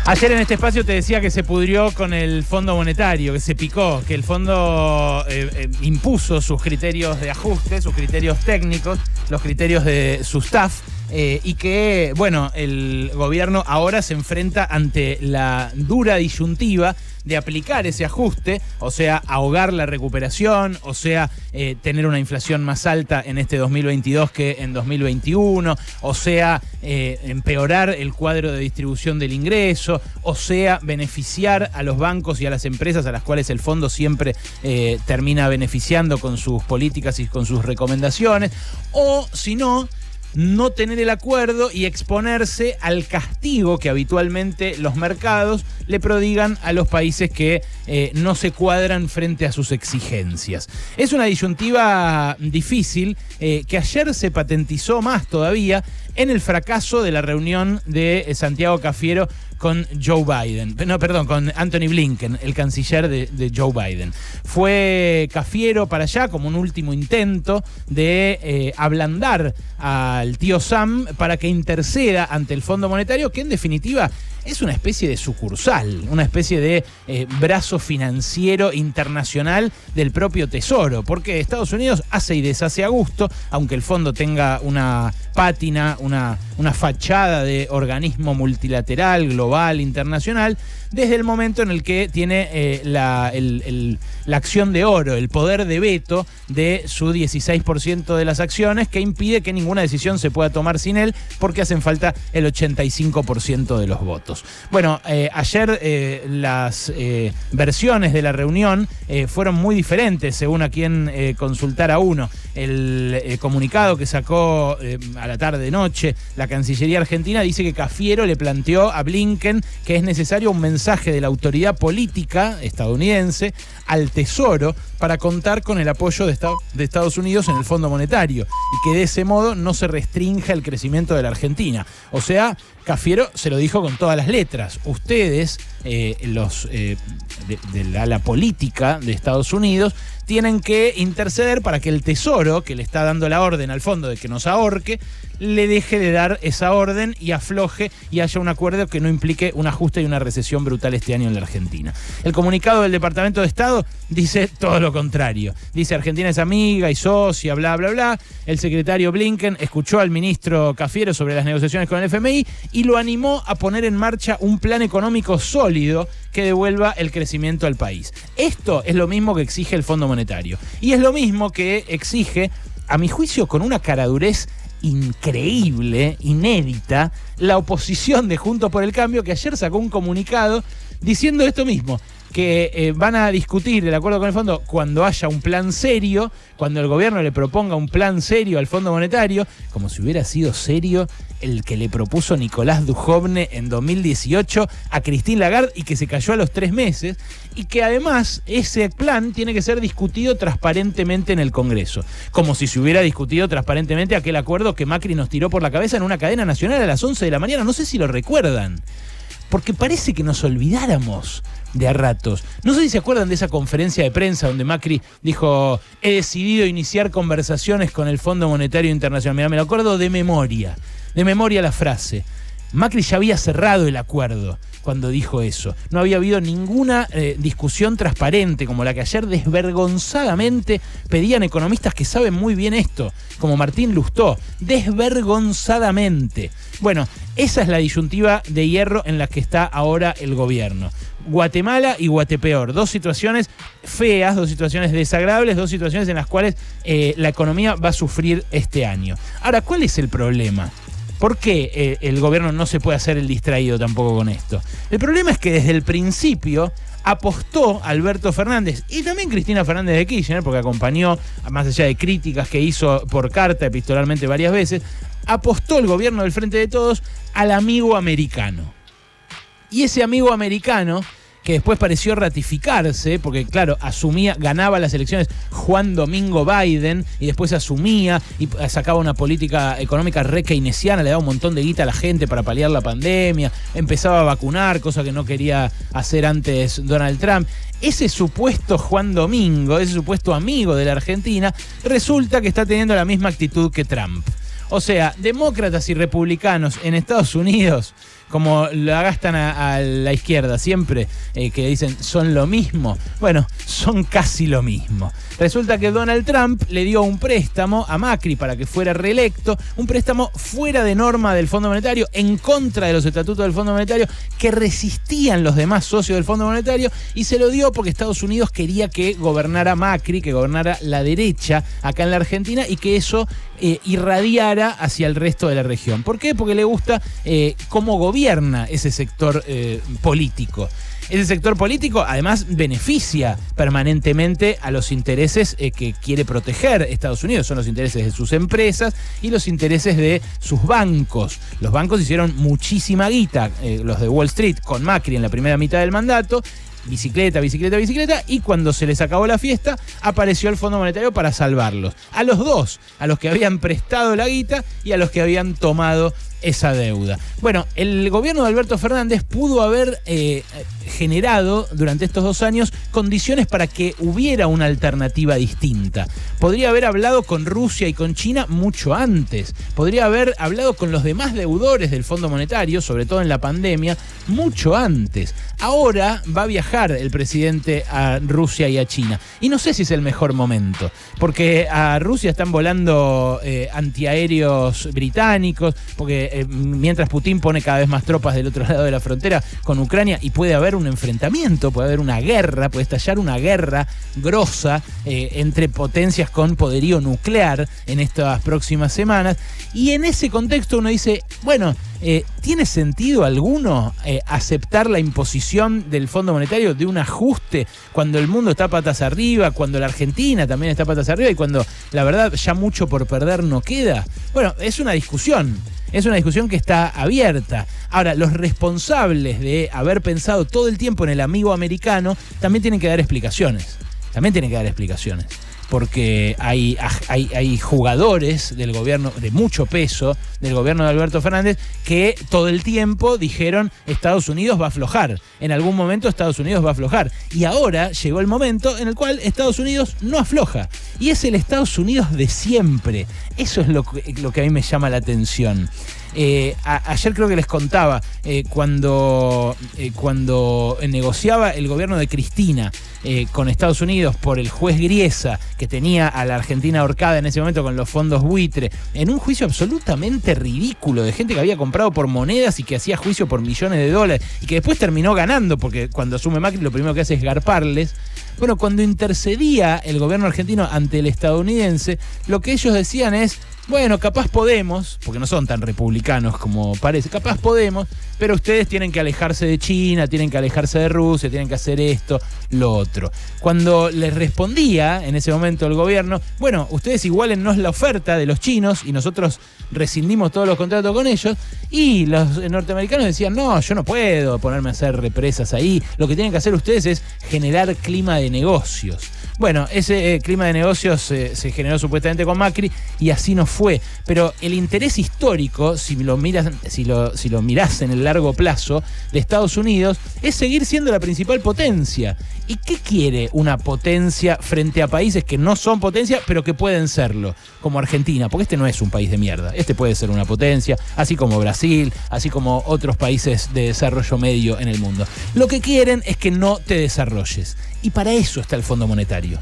Ayer en este espacio te decía que se pudrió con el Fondo Monetario, que se picó, que el fondo impuso sus criterios de ajuste, sus criterios técnicos, los criterios de su staff, y que, bueno, el gobierno ahora se enfrenta ante la dura disyuntiva de aplicar ese ajuste, o sea, ahogar la recuperación, o sea, tener una inflación más alta en este 2022 que en 2021, o sea, empeorar el cuadro de distribución del ingreso, o sea, beneficiar a los bancos y a las empresas a las cuales el fondo siempre termina beneficiando con sus políticas y con sus recomendaciones, o si no tener el acuerdo y exponerse al castigo que habitualmente los mercados le prodigan a los países que no se cuadran frente a sus exigencias. Es una disyuntiva difícil que ayer se patentizó más todavía en el fracaso de la reunión de Santiago Cafiero con Joe Biden. No, perdón, con Anthony Blinken, el canciller de Joe Biden. Fue Cafiero para allá como un último intento de ablandar al tío Sam para que interceda ante el Fondo Monetario, que en definitiva es una especie de sucursal, una especie de brazo financiero internacional del propio Tesoro, porque Estados Unidos hace y deshace a gusto, aunque el fondo tenga una pátina, una fachada de organismo multilateral, global, internacional, desde el momento en el que tiene la acción de oro, el poder de veto de su 16% de las acciones, que impide que ninguna decisión se pueda tomar sin él, porque hacen falta el 85% de los votos. Bueno, ayer las versiones de la reunión fueron muy diferentes, según a quien consultara uno. El comunicado que sacó a la tarde-noche la Cancillería Argentina dice que Cafiero le planteó a Blinken que es necesario un mensaje de la autoridad política estadounidense al Tesoro para contar con el apoyo de Estados Unidos en el Fondo Monetario y que de ese modo no se restrinja el crecimiento de la Argentina. O sea, Cafiero se lo dijo con todas las letras. Ustedes, de la política de Estados Unidos, tienen que interceder para que el Tesoro, que le está dando la orden al fondo de que nos ahorque, le deje de dar esa orden y afloje y haya un acuerdo que no implique un ajuste y una recesión brutal este año en la Argentina. El comunicado del Departamento de Estado dice todo lo contrario. Dice: Argentina es amiga y socia, bla, bla, bla. El secretario Blinken escuchó al ministro Cafiero sobre las negociaciones con el FMI y lo animó a poner en marcha un plan económico sólido que devuelva el crecimiento al país. Esto es lo mismo que exige el Fondo Monetario. Y es lo mismo que exige, a mi juicio, con una caradurez increíble, inédita, la oposición de Juntos por el Cambio, que ayer sacó un comunicado diciendo esto mismo, que van a discutir el acuerdo con el fondo cuando haya un plan serio, cuando el gobierno le proponga un plan serio al Fondo Monetario, como si hubiera sido serio el que le propuso Nicolás Dujovne en 2018 a Christine Lagarde y que se cayó a los 3 meses, y que además ese plan tiene que ser discutido transparentemente en el Congreso, como si se hubiera discutido transparentemente aquel acuerdo que Macri nos tiró por la cabeza en una cadena nacional a las 11 de la mañana, no sé si lo recuerdan, porque parece que nos olvidáramos de a ratos. No sé si se acuerdan de esa conferencia de prensa donde Macri dijo: he decidido iniciar conversaciones con el Fondo Monetario Internacional. Mirá, me lo acuerdo de memoria la frase. Macri ya había cerrado el acuerdo cuando dijo eso. No había habido ninguna discusión transparente como la que ayer desvergonzadamente pedían economistas que saben muy bien esto, como Martín Lustó, desvergonzadamente. Bueno, esa es la disyuntiva de hierro en la que está ahora el gobierno. Guatemala y Guatepeor, dos situaciones feas, dos situaciones desagradables, dos situaciones en las cuales la economía va a sufrir este año. Ahora, ¿cuál es el problema? ¿Por qué el gobierno no se puede hacer el distraído tampoco con esto? El problema es que desde el principio apostó Alberto Fernández y también Cristina Fernández de Kirchner, porque acompañó, más allá de críticas que hizo por carta epistolarmente varias veces, apostó el gobierno del Frente de Todos al amigo americano. Y ese amigo americano, que después pareció ratificarse, porque claro, ganaba las elecciones Juan Domingo Biden, y después asumía y sacaba una política económica re keynesiana, le daba un montón de guita a la gente para paliar la pandemia, empezaba a vacunar, cosa que no quería hacer antes Donald Trump. Ese supuesto Juan Domingo, ese supuesto amigo de la Argentina, resulta que está teniendo la misma actitud que Trump. O sea, demócratas y republicanos en Estados Unidos, como la gastan a la izquierda siempre, que dicen son lo mismo, bueno, son casi lo mismo. Resulta que Donald Trump le dio un préstamo a Macri para que fuera reelecto, un préstamo fuera de norma del Fondo Monetario, en contra de los estatutos del Fondo Monetario, que resistían los demás socios del Fondo Monetario, y se lo dio porque Estados Unidos quería que gobernara Macri, que gobernara la derecha acá en la Argentina, y que eso irradiara hacia el resto de la región. ¿Por qué? Porque le gusta cómo gobierna ese sector político. Ese sector político además beneficia permanentemente a los intereses que quiere proteger Estados Unidos. Son los intereses de sus empresas y los intereses de sus bancos. Los bancos hicieron muchísima guita, los de Wall Street con Macri en la primera mitad del mandato. Bicicleta, y cuando se les acabó la fiesta, apareció el Fondo Monetario para salvarlos. A los dos, a los que habían prestado la guita y a los que habían tomado esa deuda. Bueno, el gobierno de Alberto Fernández pudo haber generado durante estos 2 años condiciones para que hubiera una alternativa distinta. Podría haber hablado con Rusia y con China mucho antes. Podría haber hablado con los demás deudores del Fondo Monetario, sobre todo en la pandemia, mucho antes. Ahora va a viajar el presidente a Rusia y a China. Y no sé si es el mejor momento, porque a Rusia están volando antiaéreos británicos, porque mientras Putin pone cada vez más tropas del otro lado de la frontera con Ucrania, y puede haber un enfrentamiento, puede haber una guerra, puede estallar una guerra grosa entre potencias con poderío nuclear en estas próximas semanas. Y en ese contexto uno dice, bueno, ¿tiene sentido alguno aceptar la imposición del Fondo Monetario de un ajuste cuando el mundo está patas arriba, cuando la Argentina también está patas arriba y cuando la verdad ya mucho por perder no queda? Bueno, es una discusión. Es una discusión que está abierta. Ahora, los responsables de haber pensado todo el tiempo en el amigo americano también tienen que dar explicaciones. Porque hay jugadores del gobierno de mucho peso, del gobierno de Alberto Fernández, que todo el tiempo dijeron Estados Unidos va a aflojar. En algún momento Estados Unidos va a aflojar. Y ahora llegó el momento en el cual Estados Unidos no afloja. Y es el Estados Unidos de siempre. Eso es lo que a mí me llama la atención. Ayer creo que les contaba, cuando negociaba el gobierno de Cristina con Estados Unidos por el juez Griesa, que tenía a la Argentina ahorcada en ese momento con los fondos buitre, en un juicio absolutamente ridículo de gente que había comprado por monedas y que hacía juicio por millones de dólares y que después terminó ganando, porque cuando asume Macri lo primero que hace es garparles. Bueno, cuando intercedía el gobierno argentino ante el estadounidense, lo que ellos decían es, bueno, capaz podemos, porque no son tan republicanos como parece, capaz podemos, pero ustedes tienen que alejarse de China, tienen que alejarse de Rusia, tienen que hacer esto, lo otro. Cuando les respondía en ese momento el gobierno, bueno, ustedes igualennos la oferta de los chinos y nosotros rescindimos todos los contratos con ellos, y los norteamericanos decían, no, yo no puedo ponerme a hacer represas ahí, lo que tienen que hacer ustedes es generar clima de negocios. Bueno, ese clima de negocios se generó supuestamente con Macri y así no fue. Pero el interés histórico, si lo mirás en el largo plazo de Estados Unidos, es seguir siendo la principal potencia. ¿Y qué quiere una potencia frente a países que no son potencia, pero que pueden serlo? Como Argentina, porque este no es un país de mierda. Este puede ser una potencia, así como Brasil, así como otros países de desarrollo medio en el mundo. Lo que quieren es que no te desarrolles. Y para eso está el Fondo Monetario.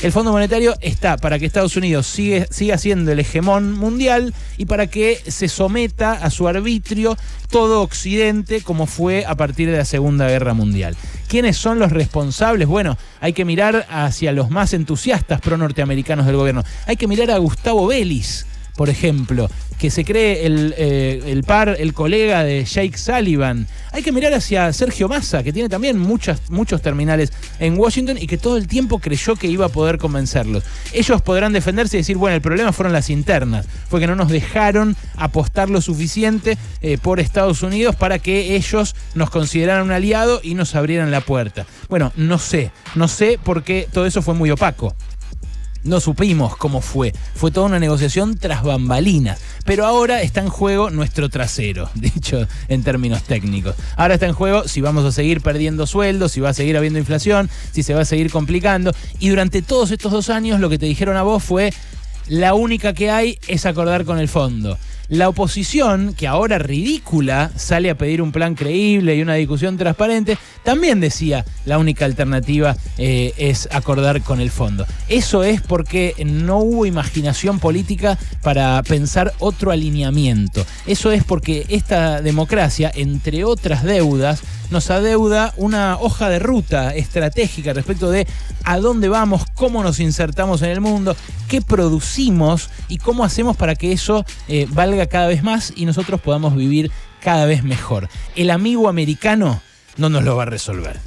El Fondo Monetario está para que Estados Unidos siga siendo el hegemón mundial y para que se someta a su arbitrio todo Occidente, como fue a partir de la Segunda Guerra Mundial. ¿Quiénes son los responsables? Bueno, hay que mirar hacia los más entusiastas pro-norteamericanos del gobierno. Hay que mirar a Gustavo Vélez, por ejemplo, que se cree el colega de Jake Sullivan. Hay que mirar hacia Sergio Massa, que tiene también muchos terminales en Washington y que todo el tiempo creyó que iba a poder convencerlos. Ellos podrán defenderse y decir, bueno, el problema fueron las internas, fue que no nos dejaron apostar lo suficiente por Estados Unidos para que ellos nos consideraran un aliado y nos abrieran la puerta. Bueno, no sé porque todo eso fue muy opaco. No supimos cómo fue. Fue toda una negociación tras bambalinas. Pero ahora está en juego nuestro trasero, dicho en términos técnicos. Ahora está en juego si vamos a seguir perdiendo sueldos, si va a seguir habiendo inflación, si se va a seguir complicando. Y durante todos estos 2 años lo que te dijeron a vos fue, la única que hay es acordar con el fondo. La oposición, que ahora ridícula, sale a pedir un plan creíble y una discusión transparente, también decía la única alternativa es acordar con el fondo. Eso es porque no hubo imaginación política para pensar otro alineamiento. Eso es porque esta democracia, entre otras deudas, nos adeuda una hoja de ruta estratégica respecto de a dónde vamos, cómo nos insertamos en el mundo, qué producimos y cómo hacemos para que eso valga cada vez más y nosotros podamos vivir cada vez mejor. El amigo americano no nos lo va a resolver.